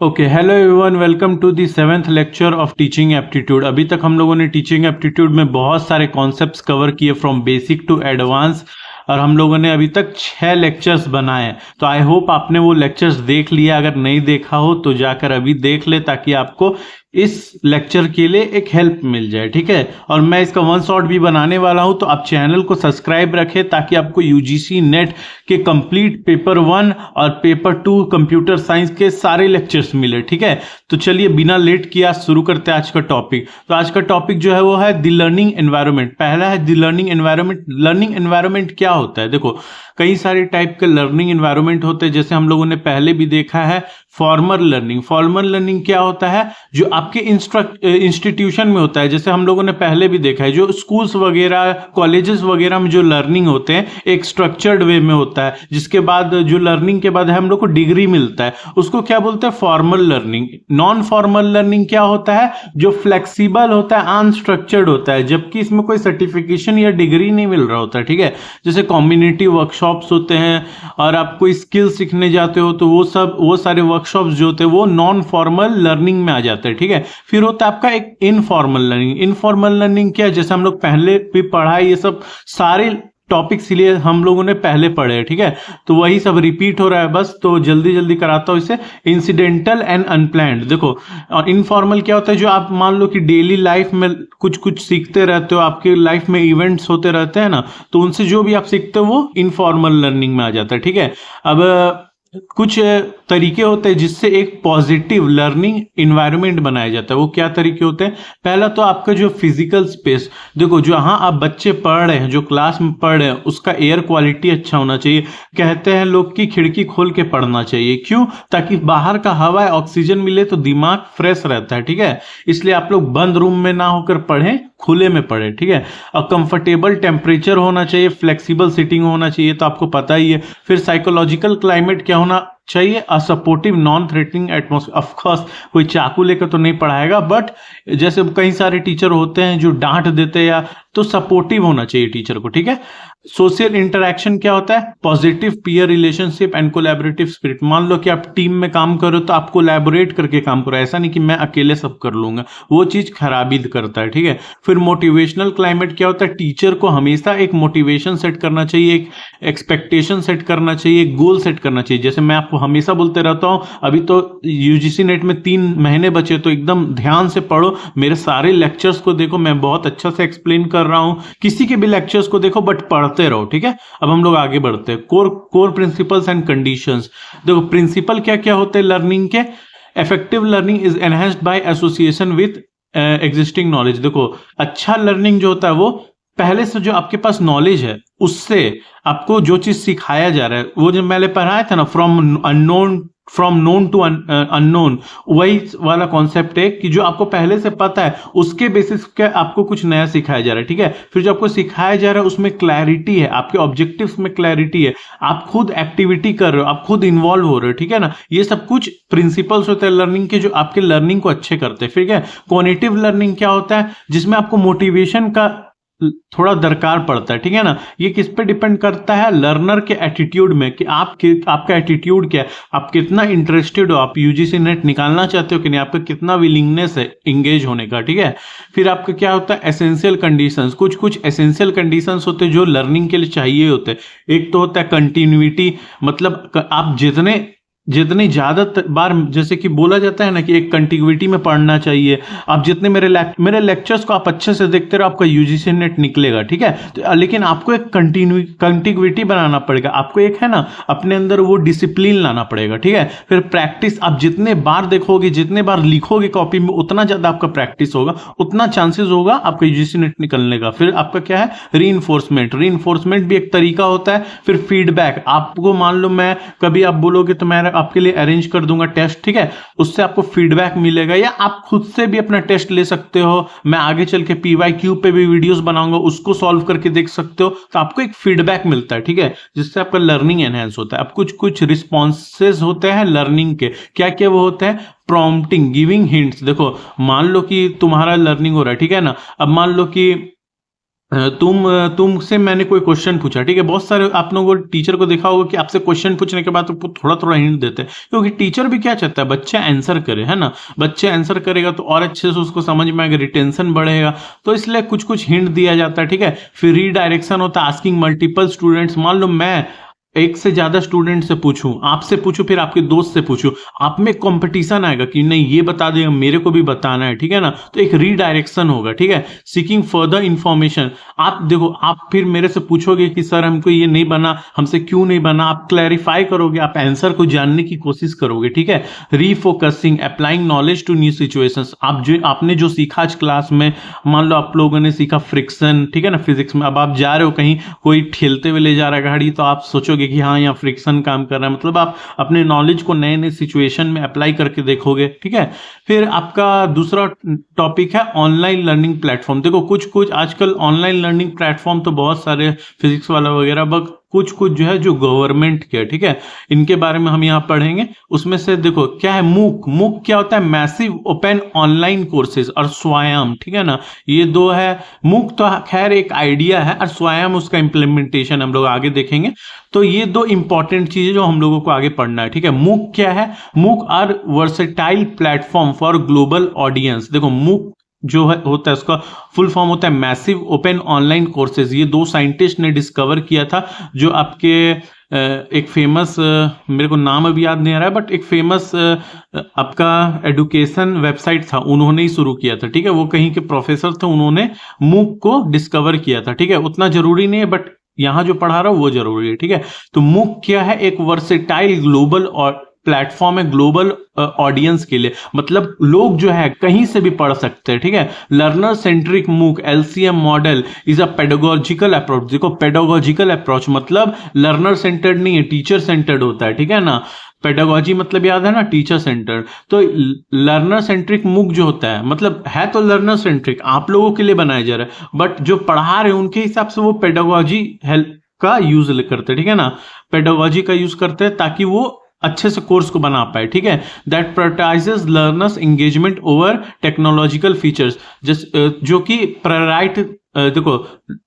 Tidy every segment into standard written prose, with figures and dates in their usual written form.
Okay, hello everyone, welcome to the seventh lecture of teaching aptitude. अभी तक हम लोगों ने टीचिंग एप्टीट्यूड में बहुत सारे कॉन्सेप्ट्स कवर किए फ्रॉम बेसिक टू एडवांस, और हम लोगों ने अभी तक 6 लेक्चर्स बनाए। तो आई होप आपने वो लेक्चर्स देख लिया। अगर नहीं देखा हो तो जाकर अभी देख ले, ताकि आपको इस लेक्चर के लिए एक हेल्प मिल जाए, ठीक है। और मैं इसका वन शॉट भी बनाने वाला हूं, तो आप चैनल को सब्सक्राइब रखें ताकि आपको यूजीसी नेट के कंप्लीट पेपर 1 और पेपर 2 कंप्यूटर साइंस के सारे लेक्चर्स मिले, ठीक है। तो चलिए बिना लेट किया शुरू करते हैं आज का टॉपिक। तो आज का टॉपिक जो है वो है द लर्निंग एनवायरनमेंट। पहला है the learning environment. Learning environment क्या होता है? देखो, कई सारे टाइप के लर्निंग एनवायरनमेंट होते हैं, जैसे हम लोगों ने पहले भी देखा है फॉर्मल लर्निंग। फॉर्मल लर्निंग क्या होता है? जो आपके इंस्टीट्यूशन में होता है, जैसे हम लोगों ने पहले भी देखा है, जो स्कूल्स वगैरह कॉलेजेस वगैरह में जो लर्निंग होते हैं एक स्ट्रक्चर्ड वे में होता है, जिसके बाद जो लर्निंग के बाद हम लोग को डिग्री मिलता है, उसको क्या बोलते हैं? Formal learning. Non formal learning क्या होता है? जो फ्लेक्सिबल होता है, अनस्ट्रक्चर्ड होता है, जबकि इसमें कोई सर्टिफिकेशन या डिग्री नहीं मिल रहा होता, ठीक है। जैसे कम्युनिटी वर्कशॉप्स होते हैं, और आप कोई स्किल सीखने जाते हो तो वो सारे वर्कशॉप्स जो होते हैं वो नॉन फॉर्मल लर्निंग में आ जाते हैं, ठीक है। फिर होता है आपका एक इनफॉर्मल लर्निंग। इनफॉर्मल लर्निंग क्या है? जैसे हम लोग पहले भी पढ़ा है, ये सब सारे टॉपिक्स लिए हम लोगों ने पहले पढ़े हैं, ठीक है। तो वही सब रिपीट हो रहा है बस, तो जल्दी जल्दी कराता हूं इसे। Incidental and unplanned. देखो, इनफॉर्मल क्या होता है? जो आप मान लो कि डेली लाइफ में कुछ कुछ सीखते रहते हो, आपकी लाइफ में इवेंट्स होते रहते हैं ना, तो उनसे जो भी आप सीखते हो वो इनफॉर्मल लर्निंग में आ जाता है, ठीक है। अब कुछ तरीके होते हैं जिससे एक पॉजिटिव लर्निंग इन्वायरमेंट बनाया जाता है। वो क्या तरीके होते हैं? पहला तो आपका जो फिजिकल स्पेस। देखो, जहां आप बच्चे पढ़ रहे हैं, जो क्लास में पढ़ रहे हैं, उसका एयर क्वालिटी अच्छा होना चाहिए। कहते हैं लोग कि खिड़की खोल के पढ़ना चाहिए। क्यों? ताकि बाहर का हवा ऑक्सीजन मिले तो दिमाग फ्रेश रहता है, ठीक है। इसलिए आप लोग बंद रूम में ना होकर पढ़ें, खुले में पढ़े, ठीक है। और कंफर्टेबल टेम्परेचर होना चाहिए, फ्लेक्सिबल सीटिंग होना चाहिए, तो आपको पता ही है। फिर साइकोलॉजिकल क्लाइमेट क्या होना चाहिए? A supportive non threatening atmosphere. Of course कोई चाकू लेकर तो नहीं पढ़ाएगा, बट जैसे कई सारे टीचर होते हैं जो डांट देते हैं, या तो सपोर्टिव होना चाहिए टीचर को, ठीक है। सोशल इंटरेक्शन क्या होता है? Positive peer relationship and collaborative spirit. मान लो कि आप टीम में काम करो तो आप कोलैबोरेट करके काम करो, ऐसा नहीं कि मैं अकेले सब कर लूंगा, वो चीज खराबी करता है, ठीक है। फिर मोटिवेशनल क्लाइमेट क्या होता है? टीचर को हमेशा एक मोटिवेशन सेट करना चाहिए, एक एक्सपेक्टेशन सेट करना चाहिए, एक गोल सेट करना चाहिए। जैसे मैं आपको हमेशा बोलते रहता हूं, अभी तो यूजीसी नेट में 3 महीने बचे, तो एकदम ध्यान से पढ़ो, मेरे सारे लेक्चर्स को देखो, मैं बहुत अच्छा से एक्सप्लेन कर रहा हूं। किसी के भी लेक्चर्स को देखो, बट पढ़ते रहो, ठीक है। अब हम लोग आगे बढ़ते हैं। Core principles and conditions. देखो, प्रिंसिपल क्या क्या होते हैं लर्निंग के? Effective learning is enhanced by association with existing knowledge. देखो, अच्छा लर्निंग जो होता है वो पहले से जो आपके पास नॉलेज है उससे आपको जो चीज सिखाया जा रहा है, वो जो मैंने पढ़ाया था ना, फ्रॉम नोन टू अननोन, वही वाला कॉन्सेप्ट है कि जो आपको पहले से पता है उसके बेसिस पे आपको कुछ नया सिखाया जा रहा है, ठीक है। फिर जो आपको सिखाया जा रहा है उसमें क्लैरिटी है, आपके ऑब्जेक्टिव्स में क्लैरिटी है, आप खुद एक्टिविटी कर रहे हो, आप खुद इन्वॉल्व हो रहे हो, ठीक है ना। ये सब कुछ प्रिंसिपल्स होते हैं लर्निंग के, जो आपके लर्निंग को अच्छे करते हैं। फिर क्या कॉग्निटिव लर्निंग क्या होता है? जिसमें आपको मोटिवेशन का थोड़ा दरकार पड़ता है, ठीक है ना। ये किस पे डिपेंड करता है? लर्नर के एटीट्यूड में, कि आपका एटीट्यूड क्या है, आप कितना इंटरेस्टेड हो, आप यूजीसी नेट निकालना चाहते हो कि नहीं, आपका कितना विलिंगनेस है इंगेज होने का, ठीक है। फिर आपका क्या होता है? Essential conditions. कुछ एसेंशियल कंडीशंस होते हैं जो लर्निंग के लिए चाहिए होते हैं। एक तो होता है कंटिन्यूटी, मतलब आप जितनी ज्यादा बार, जैसे कि बोला जाता है ना कि एक कंटिन्यूटी में पढ़ना चाहिए। आप जितने मेरे लेक्चर्स को आप अच्छे से देखते रहो, आपका यूजीसी नेट निकलेगा, ठीक है। तो लेकिन आपको एक कंटिन्यूटी बनाना पड़ेगा, आपको एक है ना अपने अंदर वो डिसिप्लिन लाना पड़ेगा, ठीक है। फिर प्रैक्टिस, आप जितने बार देखोगे, जितने बार लिखोगे कॉपी में, उतना ज्यादा आपका प्रैक्टिस होगा, उतना चांसेस होगा आपका यूजीसी नेट निकलने का। फिर आपका क्या है? रीइंफोर्समेंट भी एक तरीका होता है। फिर फीडबैक, आपको मान लो मैं कभी आप बोलोगे तो मैं आपके लिए अरेंज कर दूंगा टेस्ट, ठीक है। उससे आपको फीडबैक मिलेगा, या आप खुद से भी अपना टेस्ट ले सकते हो। मैं आगे चल के पीवाईक्यू पे भी वीडियोस बनाऊंगा, उसको सॉल्व करके देख सकते हो, तो आपको एक फीडबैक मिलता है, ठीक है, जिससे आपका लर्निंग एनहेंस होता है। अब कुछ रिस्पॉन्सेज होते हैं लर्निंग के। क्या क्या वो होते हैं? Prompting, giving hints. देखो, मान लो कि तुम्हारा लर्निंग हो रहा है, ठीक है ना। अब मान लो कि तुमसे मैंने कोई क्वेश्चन पूछा, ठीक है, बहुत सारे आप लोगों को टीचर को देखा होगा कि आपसे क्वेश्चन पूछने के बाद तो थोड़ा थोड़ा हिंट देते हैं, क्योंकि टीचर भी क्या चाहता है, बच्चा आंसर करे, है ना। बच्चा आंसर करेगा तो और अच्छे से उसको समझ में आएगा, रिटेंशन बढ़ेगा, तो इसलिए कुछ कुछ हिंट दिया जाता है, ठीक है। फिर रीडायरेक्शन होता है, आस्किंग मल्टीपल स्टूडेंट्स, मान लो मैं एक से ज्यादा स्टूडेंट से पूछूं, आपसे पूछूं, फिर आपके दोस्त से पूछूं, आप में कंपटीशन आएगा कि नहीं ये बता देगा, मेरे को भी बताना है, ठीक है ना। तो एक रीडायरेक्शन होगा, ठीक है। सीकिंग फर्दर इंफॉर्मेशन, आप देखो, आप फिर मेरे से पूछोगे कि सर हमको ये नहीं बना, हमसे क्यों नहीं बना, आप क्लैरिफाई करोगे, आप आंसर को जानने की कोशिश करोगे, ठीक है। Refocusing, applying knowledge to new situations, आपने जो सीखा आज क्लास में, मान लो आप लोगों ने सीखा फ्रिक्शन, ठीक है ना, फिजिक्स में, अब आप जा रहे हो कहीं, कोई ठेलते हुए ले जा रहा है गाड़ी, तो आप सोचोगे कि हाँ यहाँ फ्रिक्शन काम कर रहा है, मतलब आप अपने नॉलेज को नए नए सिचुएशन में अप्लाई करके देखोगे, ठीक है। फिर आपका दूसरा टॉपिक है ऑनलाइन लर्निंग प्लेटफॉर्म। देखो कुछ कुछ आजकल ऑनलाइन लर्निंग प्लेटफॉर्म तो बहुत सारे, फिजिक्स वाला वगैरह, बट कुछ कुछ जो है जो गवर्नमेंट के, ठीक है, इनके बारे में हम यहाँ पढ़ेंगे। उसमें से देखो क्या है, मूक। मूक क्या होता है, मैसिव ओपन ऑनलाइन कोर्सेज, और स्वायम, ठीक है ना, ये दो है। मूक तो खैर एक आइडिया है, और स्वायम उसका इंप्लीमेंटेशन हम लोग आगे देखेंगे। तो ये दो इंपॉर्टेंट चीजें जो हम लोगों को आगे पढ़ना है, ठीक है। मूक क्या है, MOOC are versatile platform for global audience. देखो मूक जो है होता है, उसका फुल फॉर्म होता है मैसिव ओपन ऑनलाइन कोर्सेज। ये दो साइंटिस्ट ने डिस्कवर किया था, जो आपके एक फेमस, मेरे को नाम अभी याद नहीं आ रहा है, बट एक फेमस आपका एडुकेशन वेबसाइट था, उन्होंने ही शुरू किया था, ठीक है। वो कहीं के प्रोफेसर थे, उन्होंने मूक को डिस्कवर किया था, ठीक है। उतना जरूरी नहीं है, बट यहां जो पढ़ा रहा हूं वो जरूरी है, ठीक है। तो मूक क्या है, एक वर्सेटाइल ग्लोबल और प्लेटफॉर्म है ग्लोबल ऑडियंस के लिए, मतलब लोग जो है कहीं से भी पढ़ सकते हैं, ठीक है। लर्नर सेंट्रिक मूक LCM model is a pedagogical approach. देखो पेडागोजिकल अप्रोच मतलब लर्नर सेंटर्ड नहीं है, टीचर सेंटर्ड होता है, ठीक है ना। पेडागोजी मतलब याद है ना, टीचर सेंटर। तो लर्नर सेंट्रिक मूक जो होता है, मतलब है तो लर्नर सेंट्रिक, आप लोगों के लिए बनाया जा रहा है, बट जो पढ़ा रहे हैं उनके हिसाब से वो पेडागोजी हेल्प का यूज करते हैं, ठीक है ना। पेडागोजी का यूज करते हैं ताकि वो अच्छे से कोर्स को बना पाए, ठीक है। That prioritises learners engagement over technological features, जो कि प्रायोरिट, देखो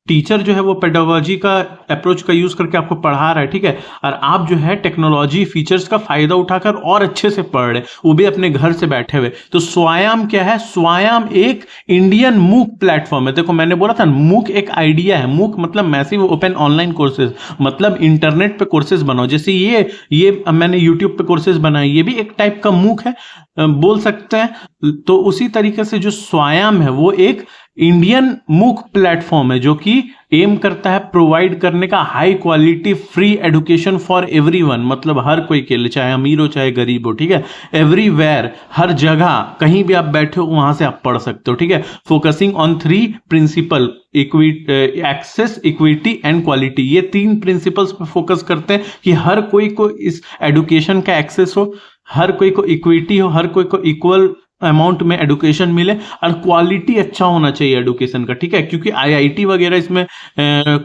टीचर जो है वो पेडागोजी का अप्रोच का यूज करके आपको पढ़ा रहा है, ठीक है, और आप जो है टेक्नोलॉजी फीचर्स का फायदा उठाकर और अच्छे से पढ़ रहे, वो भी अपने घर से बैठे हुए। तो स्वायम क्या है, स्वायम एक इंडियन मूक प्लेटफॉर्म है। देखो मैंने बोला था मूक एक आइडिया है, मूक मतलब मैसिव ओपन ऑनलाइन कोर्सेज, मतलब इंटरनेट पे कोर्सेज बनाओ, जैसे ये मैंने यूट्यूब पे कोर्सेज बनाए, ये भी एक टाइप का मूक है, बोल सकते हैं। तो उसी तरीके से जो स्वायम है वो एक इंडियन मूक प्लेटफॉर्म है, जो कि एम करता है प्रोवाइड करने का high quality free education for everyone, मतलब हर कोई के लिए, चाहे अमीर हो चाहे गरीब हो, ठीक है। एवरीवेयर, हर जगह कहीं भी आप बैठे हो वहां से आप पढ़ सकते हो, ठीक है। Focusing on 3 principle, access, equity and quality. ये 3 प्रिंसिपल्स पे फोकस करते हैं कि हर कोई को इस एजुकेशन का एक्सेस हो, हर कोई को इक्विटी हो, हर कोई को इक्वल अमाउंट में एडुकेशन मिले, और क्वालिटी अच्छा होना चाहिए एडुकेशन का, ठीक है, क्योंकि आईआईटी वगैरह इसमें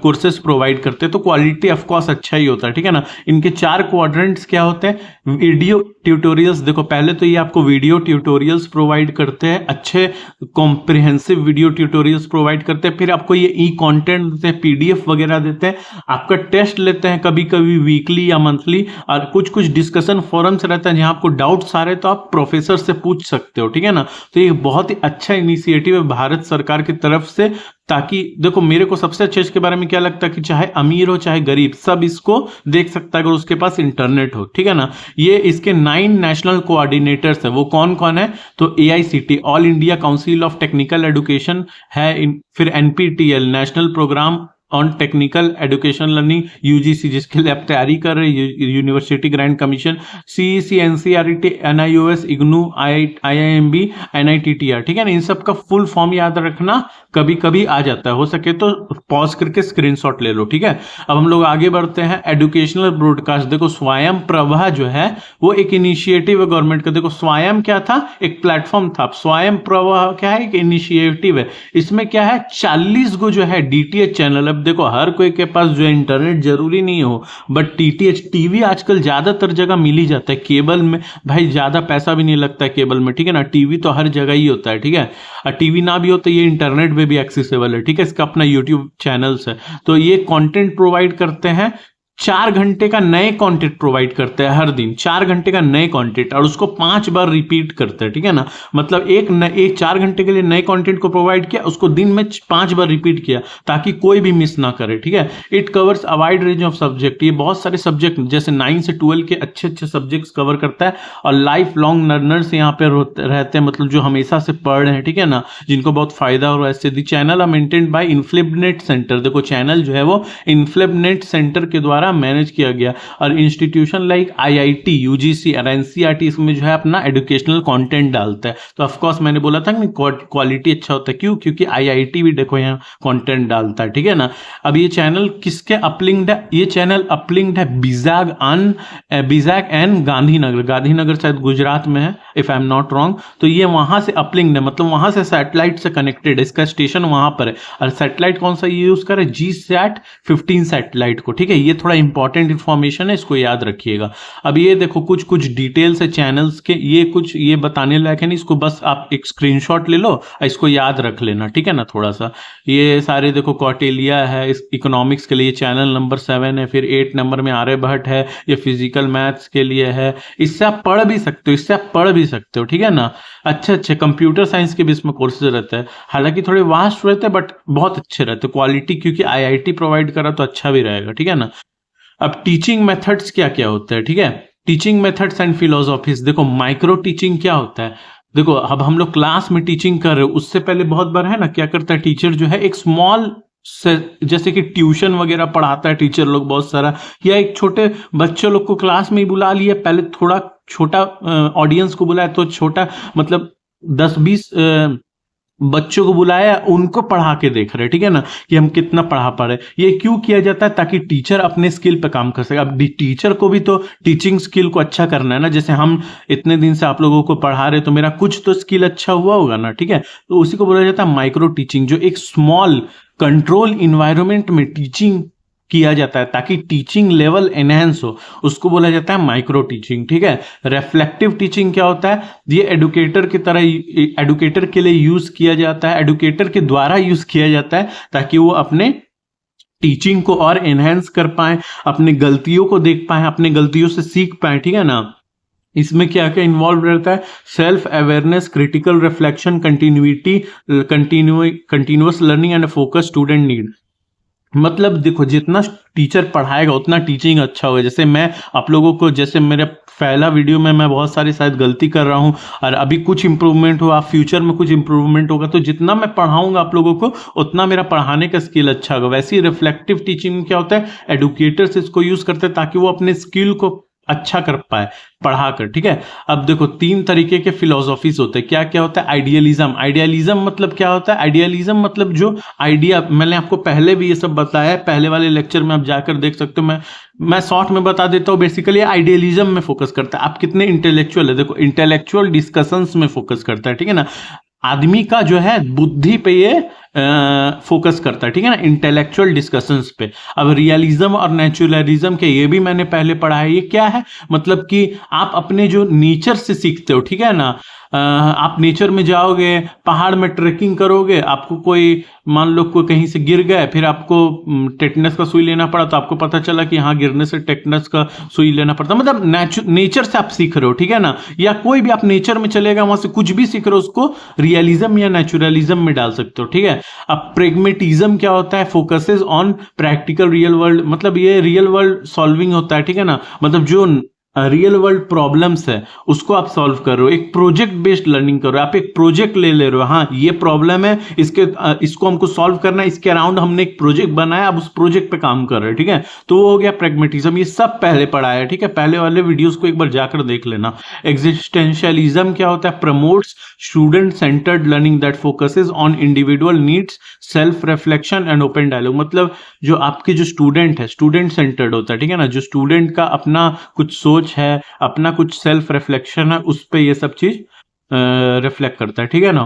कोर्सेज प्रोवाइड करते हैं, तो क्वालिटी ऑफ कोर्स अच्छा ही होता है, ठीक है ना। इनके 4 क्वाड्रेंट्स क्या होते हैं, वीडियो ट्यूटोरियल्स। देखो पहले तो ये आपको वीडियो ट्यूटोरियल्स प्रोवाइड करते हैं, अच्छे कॉम्प्रिहेंसिव वीडियो ट्यूटोरियल्स प्रोवाइड करते हैं। फिर आपको ये ई कंटेंट देते हैं, पीडीएफ वगैरह देते हैं, आपका टेस्ट लेते हैं कभी कभी वीकली या मंथली, और कुछ कुछ डिस्कशन फोरम्स रहता है जहां आपको डाउट्स आ रहे तो आप प्रोफेसर से पूछ सकते हो, ठीक है ना। तो ये बहुत ही अच्छा इनिशिएटिव है भारत सरकार की तरफ से, ताकि देखो मेरे को सबसे अच्छे इसके बारे में क्या लगता है कि चाहे अमीर हो चाहे गरीब, सब इसको देख सकता है अगर उसके पास इंटरनेट हो, ठीक है ना। ये इसके 9 नेशनल कोऑर्डिनेटर्स है, वो कौन कौन है, तो AICT all India council of technical education है, फिर NPTEL national programme on technical education learning UGC, जिसके लिए आप तैयारी कर रहे हैं, university grant commission, CEC, NCERT, NIOS, IGNOU, IIMB, NITTR, ठीक है ना। इन सब का फुल फॉर्म याद रखना, कभी कभी आ जाता है, हो सके तो पॉज करके स्क्रीनशॉट ले लो, ठीक है। अब हम लोग आगे बढ़ते हैं, एजुकेशनल ब्रॉडकास्ट। देखो स्वयं प्रभा जो है वो एक इनिशिएटिव है गवर्नमेंट का। देखो स्वयं क्या था, एक प्लेटफॉर्म था, स्वयं प्रभा क्या है, एक इनिशिएटिव है। इसमें क्या है, 40 गो जो है डीटीएच चैनल। अब देखो हर कोई के पास जो है इंटरनेट जरूरी नहीं हो, बट टीटीएच टीवी आजकल ज्यादातर जगह मिल ही जाता है। केबल में भाई ज्यादा पैसा भी नहीं लगता है केबल में, ठीक है ना। टीवी तो हर जगह ही होता है, ठीक है। और टीवी ना भी हो तो ये इंटरनेट पे भी एक्सेसिबल है, ठीक है। इसका अपना यूट्यूब चैनल्स है, तो ये कंटेंट प्रोवाइड करते हैं। 4 घंटे का नए कंटेंट प्रोवाइड करते हैं हर दिन, 4 घंटे का नए कंटेंट, और उसको 5 बार रिपीट करते हैं, ठीक है ना। मतलब एक 4 घंटे के लिए नए कंटेंट को प्रोवाइड किया, उसको दिन में 5 बार रिपीट किया ताकि कोई भी मिस ना करे, ठीक है। It covers a wide range of subject, ये बहुत सारे सब्जेक्ट जैसे 9 से 12 के अच्छे अच्छे सब्जेक्ट्स कवर करता है। और लाइफ लॉन्ग लर्नर्स यहाँ पे रहते हैं, मतलब जो हमेशा से पढ़ रहे हैं, ठीक है ना, जिनको बहुत फायदा हो रहा है इससे। The channel are maintained by INFLIBNET centre, देखो चैनल जो है वो इन्फ्लिबनेट सेंटर के द्वारा मैनेज किया गया। और इंस्टीट्यूशन लाइक आईआईटी, यूजीसी और एनसीईआरटी इसमें जो है अपना एजुकेशनल कंटेंट डालता है। तो ऑफ कोर्स मैंने बोला था कि क्वालिटी अच्छा होता है, क्यों? क्योंकि आईआईटी भी देखो यहाँ कंटेंट डालता है, ठीक है ना। अब ये चैनल किसके अपलिंक्ड है? ये चैनल अपलिंक्ड है बिजाग एंड गांधीनगर, गांधीनगर शायद गुजरात में है if I am not wrong. तो ये वहां से अपलिंक्ड है, मतलब वहां से सैटेलाइट से कनेक्टेड है, इसका स्टेशन वहां पर है। और सैटेलाइट कौन सा यूज करे? GSAT-15 सैटेलाइट को, ठीक है। ये थोड़ा इंपॉर्टेंट इंफॉर्मेशन है, इसको याद रखिएगा। अब ये देखो कुछ डिटेल्स है चैनल्स के, ये बताने लायक है नहीं, इसको बस आप एक स्क्रीनशॉट ले लो और इसको याद रख लेना, ठीक है ना। थोड़ा सा ये सारे देखो, कौटिल्या है इस इकोनॉमिक्स के लिए चैनल नंबर 7 है, फिर 8 नंबर में आर्यभट्ट है, ये फिजिकल मैथ्स के लिए है। इससे आप पढ़ भी सकते हो, ठीक है ना। अच्छे कंप्यूटर साइंस के भी इसमें कोर्सेज रहते हैं, हालांकि थोड़े वास्ट रहते हैं बट बहुत अच्छे रहते हैं। क्वालिटी क्योंकि आईआईटी प्रोवाइड करा तो अच्छा भी रहेगा, ठीक है ना। अब टीचिंग मेथड्स क्या क्या होते हैं, ठीक है। टीचिंग मेथड्स एंड फिलोसॉफीज, देखो माइक्रो टीचिंग क्या होता है। देखो अब हम लोग क्लास में टीचिंग कर रहे हो, उससे पहले बहुत बार है ना क्या करता है टीचर जो है, एक स्मॉल से जैसे कि ट्यूशन वगैरह पढ़ाता है टीचर लोग बहुत सारा, या एक छोटे बच्चे लोग को क्लास में ही बुला लिया, पहले थोड़ा छोटा ऑडियंस को बुलाया, तो छोटा मतलब 10-20 बच्चों को बुलाया, उनको पढ़ा के देख रहे, ठीक है ना, कि हम कितना पढ़ा पा रहे। ये क्यों किया जाता है? ताकि टीचर अपने स्किल पे काम कर सके। अब टीचर को भी तो टीचिंग स्किल को अच्छा करना है ना, जैसे हम इतने दिन से आप लोगों को पढ़ा रहे, तो मेरा कुछ तो स्किल अच्छा हुआ होगा ना, ठीक है। तो उसी को बोला जाता है माइक्रो टीचिंग, जो एक स्मॉल कंट्रोल इन्वायरमेंट में टीचिंग किया जाता है ताकि टीचिंग लेवल एनहेंस हो, उसको बोला जाता है माइक्रो टीचिंग, ठीक है। रिफ्लेक्टिव टीचिंग क्या होता है? ये एडुकेटर की तरह एडुकेटर के लिए यूज किया जाता है, एडुकेटर के द्वारा यूज किया जाता है ताकि वो अपने टीचिंग को और एनहेंस कर पाए, अपने गलतियों को देख पाए, अपने गलतियों से सीख पाए, ठीक है ना। इसमें क्या क्या इन्वॉल्व रहता है? Self awareness, critical reflection, continuity, continuous learning and focus student need. मतलब देखो जितना टीचर पढ़ाएगा उतना टीचिंग अच्छा होगा। जैसे मैं आप लोगों को, जैसे मेरे पहला वीडियो में मैं बहुत सारी शायद गलती कर रहा हूं और अभी कुछ इंप्रूवमेंट हुआ, फ्यूचर में कुछ इंप्रूवमेंट होगा, तो जितना मैं पढ़ाऊंगा आप लोगों को उतना मेरा पढ़ाने का स्किल अच्छा होगा। वैसे ही रिफ्लेक्टिव टीचिंग क्या होता है? एडुकेटर्स इसको यूज करते हैं ताकि वो अपने स्किल को अच्छा कर पाए पढ़ाकर, ठीक है। अब देखो 3 तरीके के फिलोसॉफीज होते हैं। क्या क्या होता है? आइडियलिज्म। आइडियलिज्म मतलब क्या होता है? आइडियलिज्म मतलब जो आइडिया, मैंने आपको पहले भी ये सब बताया है, पहले वाले लेक्चर में आप जाकर देख सकते हो। मैं शॉर्ट में बता देता हूँ। बेसिकली आइडियलिज्म में फोकस करता है आप कितने इंटेलेक्चुअल है। देखो इंटेलेक्चुअल डिस्कशंस में फोकस करता है, ठीक है ना। आदमी का जो है बुद्धि पे ये फोकस करता है, ठीक है ना, इंटेलेक्चुअल डिस्कशंस पे। अब रियलिज्म और नेचुरलिज्म के ये भी मैंने पहले पढ़ा है। ये क्या है? मतलब कि आप अपने जो नेचर से सीखते हो, ठीक है ना। आप नेचर में जाओगे, पहाड़ में ट्रेकिंग करोगे, आपको कोई मान लो कोई कहीं से गिर गए, फिर आपको टेटनस का सुई लेना पड़ा, तो आपको पता चला कि हाँ गिरने से टेटनस का सुई लेना पड़ता। मतलब नेचर से आप सीख रहे हो, ठीक है ना। या कोई भी आप नेचर में चलेगा, वहां से कुछ भी सीख रहे हो, उसको रियलिज्म या नेचुरलिज्म में डाल सकते हो, ठीक है। अब प्रेगमेटिज्म क्या होता है? Focuses on practical real world, मतलब ये रियल वर्ल्ड सॉल्विंग होता है, ठीक है ना। मतलब जो रियल वर्ल्ड प्रॉब्लम्स है उसको आप सॉल्व कर रहे हो, एक प्रोजेक्ट बेस्ड लर्निंग कर रहे हो। आप एक प्रोजेक्ट ले रहे हो, हाँ ये प्रॉब्लम है, इसको हमको सॉल्व करना है, इसके अराउंड हमने एक प्रोजेक्ट बनाया, अब उस प्रोजेक्ट पे काम कर रहे हैं, ठीक है। तो वो हो गया प्रैग्मेटिज्म। ये सब पहले पढ़ाया है, ठीक है, पहले वाले वीडियोस को एक बार जाकर देख लेना। एग्जिस्टेंशियलिज्म क्या होता है? Promotes student centred learning that focuses on individual needs, self reflection and open dialogue. मतलब जो आपके जो स्टूडेंट है, स्टूडेंट सेंटर्ड होता है, ठीक है ना। जो स्टूडेंट का अपना कुछ सोच है, अपना कुछ सेल्फ रिफ्लेक्शन है, उस पे ये सब चीज रिफ्लेक्ट करता है, ठीक है ना।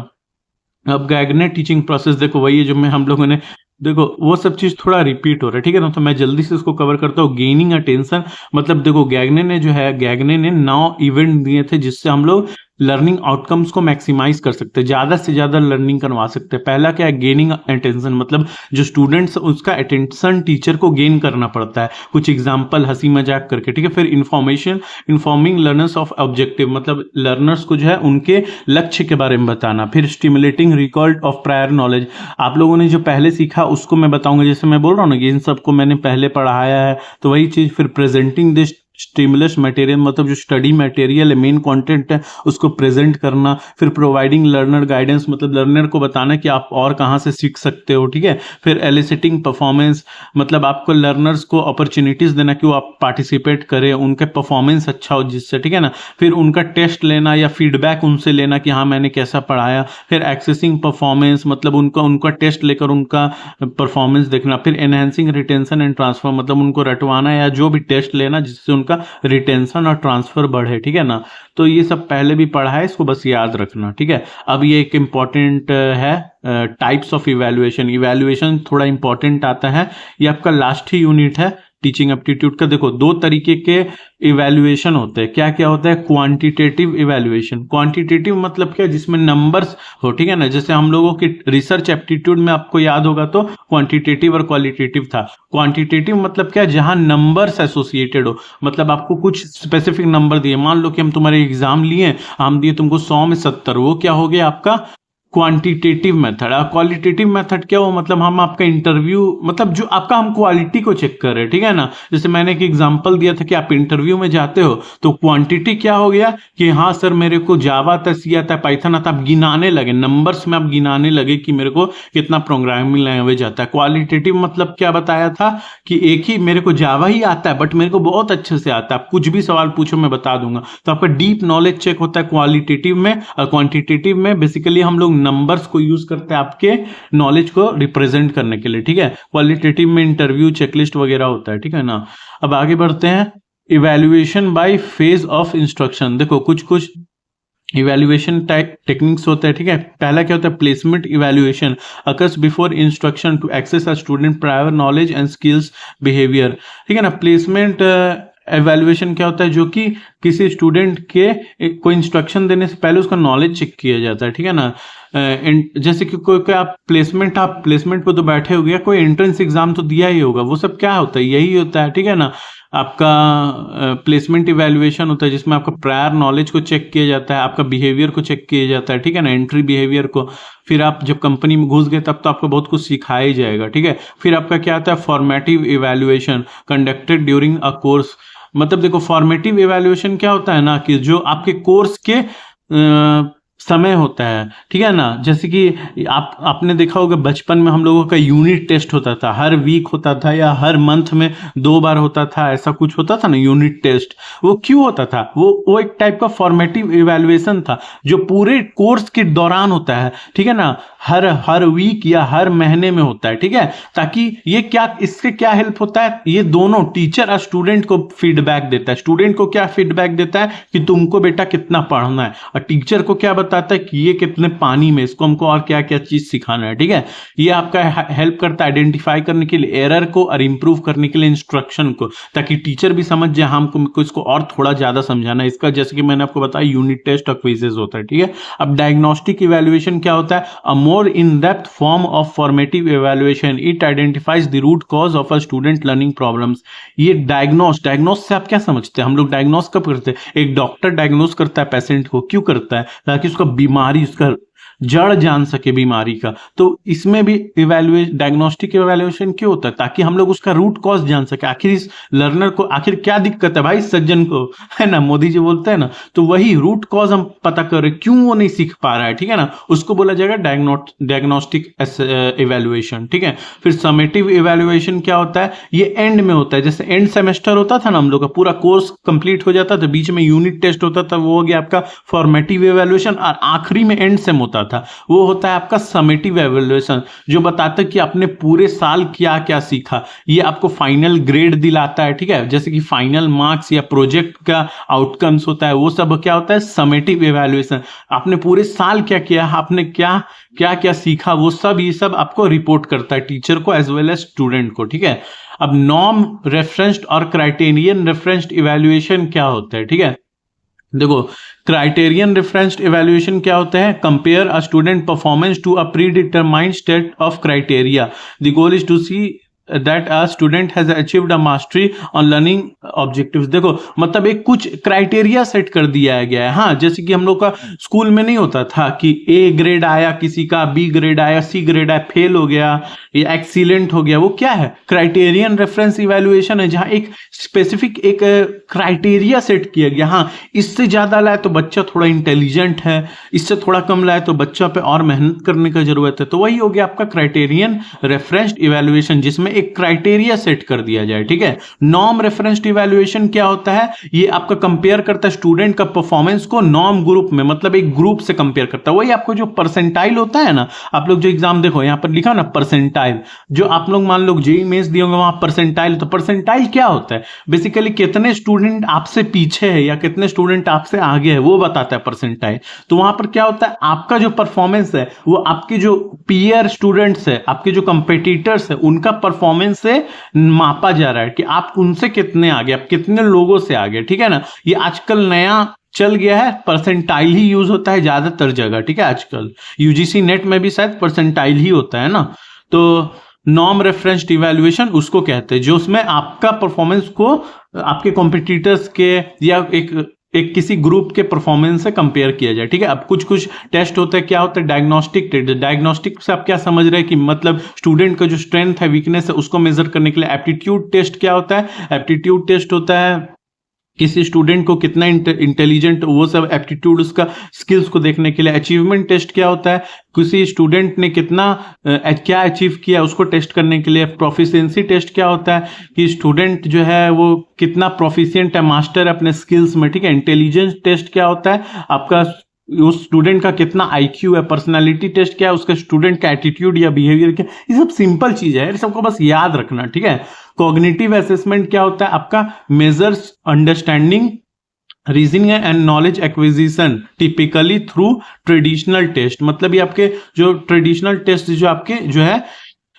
अब गैगने टीचिंग प्रोसेस देखो, वही है जो हम लोगों ने देखो वो सब चीज थोड़ा रिपीट हो रहा है, ठीक है ना, तो मैं जल्दी से इसको कवर करता हूँ। गेनिंग अटेंशन मतलब देखो गैगने ने 9 इवेंट दिए थे जिससे हम लोग लर्निंग आउटकम्स को मैक्सिमाइज कर सकते हैं, ज्यादा से ज्यादा लर्निंग करवा सकते हैं। पहला क्या है, गेनिंग अटेंशन, मतलब जो स्टूडेंट्स उसका अटेंशन टीचर को गेन करना पड़ता है, कुछ एग्जांपल हंसी मजाक करके, ठीक है। फिर इन्फॉर्मिंग लर्नर्स ऑफ ऑब्जेक्टिव, मतलब लर्नर्स को जो है उनके लक्ष्य के बारे में बताना। फिर stimulating recall of prior knowledge, आप लोगों ने जो पहले सीखा उसको मैं बताऊंगा, जैसे मैं बोल रहा हूँ ना कि इन सबको मैंने पहले पढ़ाया है, तो वही चीज। फिर प्रेजेंटिंग दिस स्टिमुलस मटेरियल, मतलब जो स्टडी मटेरियल है, मेन कंटेंट है, उसको प्रेजेंट करना। फिर प्रोवाइडिंग लर्नर गाइडेंस, मतलब लर्नर को बताना कि आप और कहाँ से सीख सकते हो, ठीक है। फिर एलिसिटिंग परफॉर्मेंस, मतलब आपको लर्नर्स को अपॉर्चुनिटीज देना कि वो आप पार्टिसिपेट करें, उनके परफॉर्मेंस अच्छा हो जिससे, ठीक है ना। फिर उनका टेस्ट लेना या फीडबैक उनसे लेना कि हाँ मैंने कैसा पढ़ाया। फिर एक्सेसिंग परफॉर्मेंस, मतलब उनका टेस्ट लेकर उनका परफॉर्मेंस देखना। फिर एनहेंसिंग रिटेंशन एंड ट्रांसफर, मतलब उनको रटवाना या जो भी टेस्ट लेना जिससे उनका रिटेंशन और ट्रांसफर बढ़े, ठीक है ना। तो ये सब पहले भी पढ़ा है, इसको बस याद रखना, ठीक है। अब ये एक इंपॉर्टेंट है, टाइप्स ऑफ इवैल्यूएशन। इवैल्यूएशन थोड़ा इंपॉर्टेंट आता है, ये आपका लास्ट ही यूनिट है टीचिंग एप्टीट्यूड का। देखो 2 तरीके के इवैल्यूएशन होते हैं, क्या क्या होता है, क्वांटिटेटिव इवैल्यूएशन। क्वांटिटेटिव मतलब क्या, जिसमें नंबर्स हो, ठीक है ना। जैसे हम लोगों की रिसर्च एप्टीट्यूड में आपको याद होगा तो क्वांटिटेटिव और क्वालिटेटिव था। क्वांटिटेटिव मतलब क्या, जहां नंबर्स एसोसिएटेड हो, मतलब आपको कुछ स्पेसिफिक नंबर दिए, मान लो कि हम तुम्हारे एग्जाम लिए, हम दिए तुमको 100 में 70, वो क्या हो गया आपका क्वांटिटेटिव मेथड। और क्वालिटेटिव मेथड क्या हो, मतलब हम आपका इंटरव्यू, मतलब जो आपका हम क्वालिटी को चेक कर रहे हैं, ठीक है ना। जैसे मैंने एक एग्जांपल दिया था कि आप इंटरव्यू में जाते हो तो क्वांटिटी क्या हो गया कि हाँ सर मेरे को जावा आता, सी आता, पाइथन आता, आप गिनाने लगे, नंबर्स में आप गिनाने लगे कि मेरे को कितना प्रोग्रामिंग लैंग्वेज आता है। क्वालिटेटिव मतलब क्या बताया था कि एक ही मेरे को जावा ही आता है बट मेरे को बहुत अच्छे से आता है, आप कुछ भी सवाल पूछो मैं बता दूंगा। तो आपका डीप नॉलेज चेक होता है क्वालिटेटिव में। और क्वांटिटेटिव में बेसिकली हम लोग नंबर्स को यूज करते हैं आपके नॉलेज को रिप्रेजेंट करने के लिए, ठीक है। क्वालिटेटिव में इंटरव्यू, चेकलिस्ट वगैरह होता है, ठीक है ना। अब आगे बढ़ते हैं, evaluation bye phase of instruction. देखो कुछ कुछ इवैल्यूएशन टेक्निक्स होता है, ठीक है। पहला क्या होता है, placement evaluation occurs before instruction to access a student prior knowledge and skills behaviour, ठीक है ना। प्लेसमेंट एवेल्युएशन क्या होता है, जो कि किसी स्टूडेंट के कोई इंस्ट्रक्शन देने से पहले उसका नॉलेज चेक किया जाता है, ठीक है ना। जैसे कि कोई आप प्लेसमेंट पे तो बैठे हो गया, कोई एंट्रेंस एग्जाम तो दिया ही होगा, वो सब क्या होता है, यही होता है, ठीक है ना। आपका प्लेसमेंट इवैल्यूएशन होता है जिसमें आपका प्रायर नॉलेज को चेक किया जाता है, आपका बिहेवियर को चेक किया जाता है, ठीक है ना, एंट्री बिहेवियर को। फिर आप जब कंपनी में घुस गए तब तो आपको बहुत कुछ सिखाया ही जाएगा, ठीक है। फिर आपका क्या आता है, formative evaluation conducted during a course. मतलब देखो फॉर्मेटिव इवैल्यूएशन क्या होता है ना, कि जो आपके कोर्स के समय होता है, ठीक है ना। जैसे कि आपने देखा होगा बचपन में हम लोगों का यूनिट टेस्ट होता था, हर वीक होता था या हर मंथ में 2 बार होता था, ऐसा कुछ होता था ना यूनिट टेस्ट। वो क्यों होता था, वो एक टाइप का फॉर्मेटिव इवैल्यूएशन था जो पूरे कोर्स के दौरान होता है, ठीक है ना, हर वीक या हर महीने में होता है, ठीक है। ताकि ये क्या, इससे क्या हेल्प होता है, ये दोनों टीचर और स्टूडेंट को फीडबैक देता है। स्टूडेंट को क्या फीडबैक देता है कि तुमको बेटा कितना पढ़ना है, और टीचर को क्या बताता है कि ये कितने पानी में, इसको हमको और क्या क्या चीज सिखाना है, ठीक है। ये आपका हेल्प करता है आइडेंटिफाई करने के लिए एरर को और इंप्रूव करने के लिए इंस्ट्रक्शन को, ताकि टीचर भी समझ जाए हमको इसको और थोड़ा ज्यादा समझाना है इसका। जैसे कि मैंने आपको बताया यूनिट टेस्ट और क्विजेस होता है, ठीक है। अब डायग्नोस्टिक इवैल्यूएशन क्या होता है, a more in depth form of formative evaluation, it identifies the root cause of a student learning problems. ये डायग्नोस से आप क्या समझते हैं, हम लोग डायग्नोस कब करते हैं, एक डॉक्टर डायग्नोस करता है पेशेंट को, क्यों करता है, ताकि उसका बीमारी, उसका जड़ जान सके बीमारी का। तो इसमें भी डायग्नोस्टिक इवैल्यूएशन क्यों होता है, ताकि हम लोग उसका रूट कॉज जान सके, आखिर इस लर्नर को आखिर क्या दिक्कत है भाई सज्जन को, है ना, मोदी जी बोलते हैं ना। तो वही रूट कॉज हम पता कर रहे, क्यों वो नहीं सीख पा रहा है, ठीक है ना, उसको बोला जाएगा डायग्नोस्टिक इवैल्यूएशन, ठीक है। फिर समेटिव इवैल्यूएशन क्या होता है, ये एंड में होता है, जैसे एंड सेमेस्टर होता था ना, हम लोग का पूरा कोर्स कंप्लीट हो जाता था, बीच में यूनिट टेस्ट होता था, वो हो गया आपका फॉर्मेटिव इवैल्यूएशन, और आखिरी में एंड सेम होता था। था, वो होता है आपका समेटिव एवेल्युएशन, जो बताता है कि आपने पूरे साल क्या क्या सीखा। ये आपको फाइनल ग्रेड दिलाता है, ठीक है, जैसे कि फाइनल मार्क्स या प्रोजेक्ट का आउटकम्स होता है, वो सब क्या होता है, समेटिव एवेल्युएशन। आपने पूरे साल क्या किया, आपने क्या क्या क्या सीखा, वो सब ये सब आपको रिपोर्ट करता है, टीचर को एज वेल एज स्टूडेंट को, ठीक है। अब नॉर्म रेफरेंस्ड और क्राइटेरियन रेफरेंस्ड इवैल्यूएशन क्या होता है, ठीक है। देखो, क्राइटेरियन रेफरेंस्ड इवैल्यूएशन क्या होता है, compare a student performance to a predetermined set of criteria, the goal is to see that a student has achieved a mastery on learning objectives। देखो, मतलब एक कुछ क्राइटेरिया सेट कर दिया गया है। हाँ, जैसे कि हम लोग का स्कूल में नहीं होता था कि ए ग्रेड आया किसी का, बी ग्रेड आया, सी ग्रेड आया, फेल हो गया या एक्सीलेंट हो गया, वो क्या है, क्राइटेरियन रेफरेंस इवैल्यूएशन है, जहां एक स्पेसिफिक एक क्राइटेरिया सेट किया गया। हाँ, इससे ज्यादा लाए तो बच्चा थोड़ा इंटेलिजेंट है, इससे थोड़ा कम लाए तो बच्चा पे और मेहनत करने का जरूरत है। तो वही हो गया आपका क्राइटेरियन रेफरेंस्ड इवैल्यूएशन, जिसमें एक क्राइटेरिया सेट कर दिया जाए, ठीक है। नॉर्म रेफरेंस्ड इवैल्यूएशन क्या होता है, ये आपका कंपेयर करता है स्टूडेंट का परफॉर्मेंस को नॉर्म ग्रुप में, मतलब एक ग्रुप से कंपेयर करता है। वही आपको जो परसेंटाइल होता है ना, आप लोग जो एग्जाम देखो यहां पर लिखा ना परसेंटाइल, जो आप लोग मान लो जेईई मेंस दिए होंगे वहां परसेंटाइल, तो परसेंटाइल क्या होता है, बेसिकली कितने स्टूडेंट आपसे पीछे है या कितने स्टूडेंट आपसे आगे है, वो बताता है परसेंटाइल। तो वहां पर क्या होता है, आपका जो परफॉर्मेंस है वो आपके जो पीयर स्टूडेंट्स है, आपके जो कंपेटिटर्स है, उनका परफॉर्मेंस से मापा जा रहा है कि आप उनसे कितने आगे, आप कितने लोगों से आगे, ठीक है ना। ये आजकल नया चल गया है, परसेंटाइल ही यूज होता है ज्यादातर जगह, ठीक है। आजकल यूजीसी नेट में भी शायद परसेंटाइल ही होता है ना। तो नॉर्म रेफरेंस्ड इवैल्यूएशन उसको कहते हैं, जो उसमें आपका परफॉर्मेंस को आपके कॉम्पिटिटर्स के या एक किसी ग्रुप के परफॉर्मेंस से कंपेयर किया जाए, ठीक है। अब कुछ कुछ टेस्ट होता है, क्या होता है, डायग्नोस्टिक टेस्ट। डायग्नोस्टिक से आप क्या समझ रहे हैं कि मतलब स्टूडेंट का जो स्ट्रेंथ है, वीकनेस है, उसको मेजर करने के लिए। एप्टीट्यूड टेस्ट क्या होता है, एप्टीट्यूड टेस्ट होता है किसी स्टूडेंट को कितना इंटेलिजेंट, वो सब एप्टीट्यूड उसका स्किल्स को देखने के लिए। अचीवमेंट टेस्ट क्या होता है, किसी स्टूडेंट ने कितना क्या अचीव किया उसको टेस्ट करने के लिए। प्रोफिशिएंसी टेस्ट क्या होता है कि स्टूडेंट जो है वो कितना प्रोफिशिएंट है, मास्टर है अपने स्किल्स में, ठीक है। इंटेलिजेंस टेस्ट क्या होता है, आपका उस स्टूडेंट का कितना आईक्यू है। पर्सनालिटी टेस्ट क्या है, उसका स्टूडेंट का एटीट्यूड या बिहेवियर क्या। ये सब सिंपल चीज है, सबको बस याद रखना, ठीक है। कॉग्निटिव असेसमेंट क्या होता है, आपका measures understanding, reasoning and knowledge acquisition typically through traditional test. मतलब ये आपके जो ट्रेडिशनल टेस्ट जो आपके जो है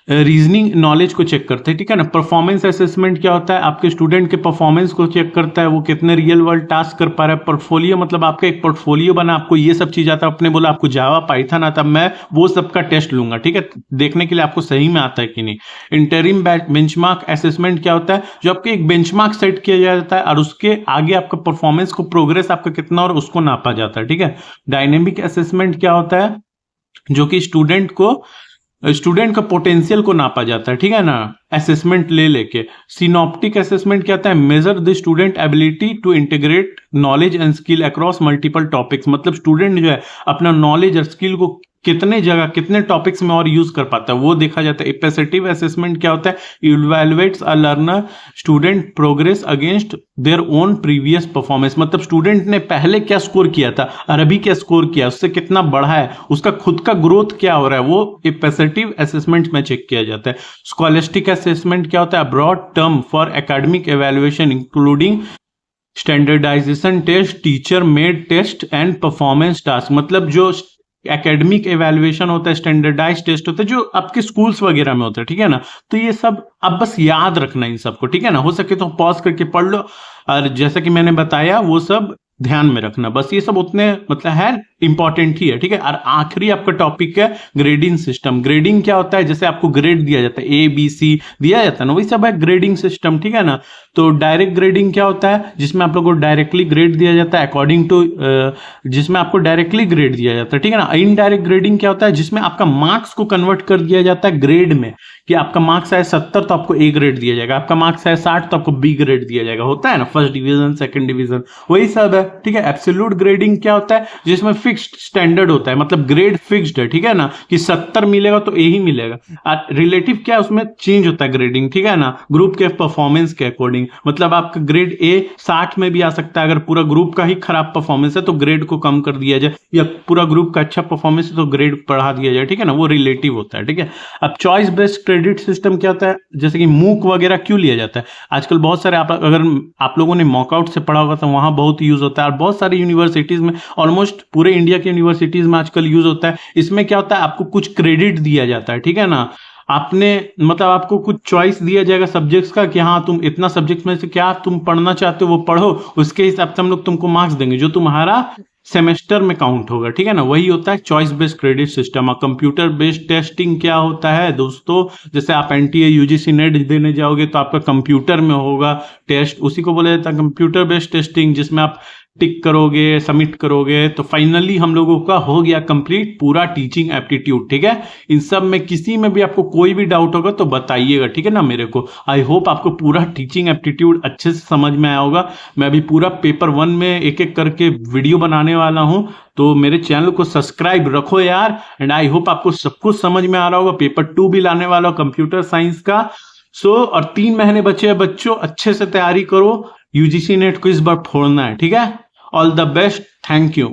रीजनिंग नॉलेज को चेक करते हैं, ठीक है ना। परफॉर्मेंस असेसमेंट क्या होता है, आपके स्टूडेंट के परफॉर्मेंस को चेक करता है, वो कितने रियल वर्ल्ड टास्क कर पा रहा है। पोर्टफोलियो मतलब आपका एक पोर्टफोलियो बना, आपको ये सब चीज आता है, आपने बोला आपको जावा पाइथन आता, मैं वो सब का टेस्ट लूंगा, ठीक है, देखने के लिए आपको सही में आता है कि नहीं। इंटरिम बेंचमार्क असेसमेंट क्या होता है, जो आपके एक बेंचमार्क सेट किया जाता है और उसके आगे आपका परफॉर्मेंस को, प्रोग्रेस आपका कितना और उसको नापा जाता है, ठीक है। डायनेमिक असेसमेंट क्या होता है, जो कि स्टूडेंट का पोटेंशियल को नापा जाता है, ठीक है ना, असेसमेंट ले लेके। सिनॉप्टिक असेसमेंट क्या होता है, measure the student ability to integrate knowledge and skill across multiple topics. मतलब स्टूडेंट जो है अपना नॉलेज और स्किल को कितने जगह कितने टॉपिक्स में और यूज कर पाता है, वो देखा जाता है। एपेसेटिव असेसमेंट क्या होता है, evaluates a learner student progress against their own previous performance. मतलब स्टूडेंट ने पहले क्या स्कोर किया था और अभी क्या स्कोर किया, उससे कितना बढ़ा है, उसका खुद का ग्रोथ क्या हो रहा है, वो एपेसेटिव असेसमेंट में चेक किया जाता है। स्कॉलस्टिक असेसमेंट क्या होता है, broad term for academic evaluation including standardisation test, teacher made test and performance task. मतलब जो एकेडमिक एवेल्युएशन होता है, स्टैंडर्डाइज टेस्ट होता है, जो आपके स्कूल्स वगैरह में होता है, ठीक है ना। तो ये सब अब बस याद रखना इन सबको, ठीक है ना। हो सके तो पॉज करके पढ़ लो, और जैसा कि मैंने बताया वो सब ध्यान में रखना, बस ये सब उतने मतलब है इंपॉर्टेंट ही है, ठीक है। और आखिरी आपका टॉपिक है ग्रेडिंग सिस्टम। ग्रेडिंग क्या होता है, जैसे आपको ग्रेड दिया जाता है, ए बी सी दिया जाता है ना, वही सब है ग्रेडिंग सिस्टम, ठीक है ना। तो डायरेक्ट ग्रेडिंग क्या होता है, जिसमें आप लोगों को डायरेक्टली ग्रेड दिया जाता है अकॉर्डिंग टू, जिसमें आपको डायरेक्टली ग्रेड दिया जाता है, ठीक है ना। इनडायरेक्ट ग्रेडिंग क्या होता है, जिसमें आपका मार्क्स को कन्वर्ट कर दिया जाता है ग्रेड में, कि आपका मार्क्स है 70 तो आपको ए ग्रेड दिया जाएगा, आपका मार्क्स है 60 तो आपको बी ग्रेड दिया जाएगा, होता है ना, फर्स्ट डिवीजन सेकंड डिवीजन, वही सब है, ठीक है। एब्सोल्यूट ग्रेडिंग क्या होता है, जिसमें फिक्स्ड स्टैंडर्ड होता है, मतलब ग्रेड फिक्स्ड है, ठीक है ना, कि 70 मिलेगा तो ए ही मिलेगा। रिलेटिव क्या है, उसमें चेंज होता है ग्रेडिंग, ठीक है ना, ग्रुप के परफॉर्मेंस के अकॉर्डिंग। मतलब आपका ग्रेड ए 60 में भी आ सकता है, अगर पूरा ग्रुप का ही खराब परफॉर्मेंस है तो ग्रेड को कम कर दिया जाए, या पूरा ग्रुप का अच्छा परफॉर्मेंस है तो ग्रेड बढ़ा दिया जाए, ठीक है ना, वो रिलेटिव होता है, ठीक है। अब चॉइस बेस्ड क्रेडिट सिस्टम क्या होता है, जैसे कि मूक वगैरह क्यों लिया जाता है, आजकल बहुत सारे अगर आप लोगों ने मॉकआउट से पढ़ा होगा तो वहां बहुत यूज होता है, और बहुत सारी यूनिवर्सिटीज में, ऑलमोस्ट पूरे इंडिया की यूनिवर्सिटीज में आजकल यूज होता है। इसमें क्या होता है, आपको कुछ क्रेडिट दिया जाता है, ठीक है ना, आपने मतलब आपको कुछ चॉइस दिया जाएगा सब्जेक्ट्स का कि हाँ तुम इतना सब्जेक्ट्स में से क्या तुम पढ़ना चाहते हो वो पढ़ो, उसके हिसाब से हम लोग तुमको मार्क्स देंगे जो तुम्हारा सेमेस्टर में काउंट होगा, ठीक है ना, वही होता है चॉइस बेस्ड क्रेडिट सिस्टम। और कंप्यूटर बेस्ड टेस्टिंग क्या होता है दोस्तों, जैसे आप एनटीए यूजीसी नेट देने जाओगे तो आपका कंप्यूटर में होगा टेस्ट, उसी को बोला जाता है कंप्यूटर बेस्ड टेस्टिंग, जिसमें आप टिक करोगे, सबमिट करोगे, तो फाइनली हम लोगों का हो गया कंप्लीट पूरा टीचिंग एप्टीट्यूड, ठीक है। इन सब में किसी में भी आपको कोई भी डाउट होगा तो बताइएगा, ठीक है ना मेरे को। आई होप आपको पूरा टीचिंग एप्टीट्यूड अच्छे से समझ में आया होगा। मैं अभी पूरा पेपर 1 में एक एक करके वीडियो बनाने वाला हूं, तो मेरे चैनल को सब्सक्राइब रखो यार, एंड आई होप आपको सब कुछ समझ में आ रहा होगा। पेपर 2 भी लाने वाला कंप्यूटर साइंस का। और 3 महीने बचे हैं बच्चों, अच्छे से तैयारी करो, यूजीसी नेट को इस बार फोड़ना है, ठीक है। All the best, thank you.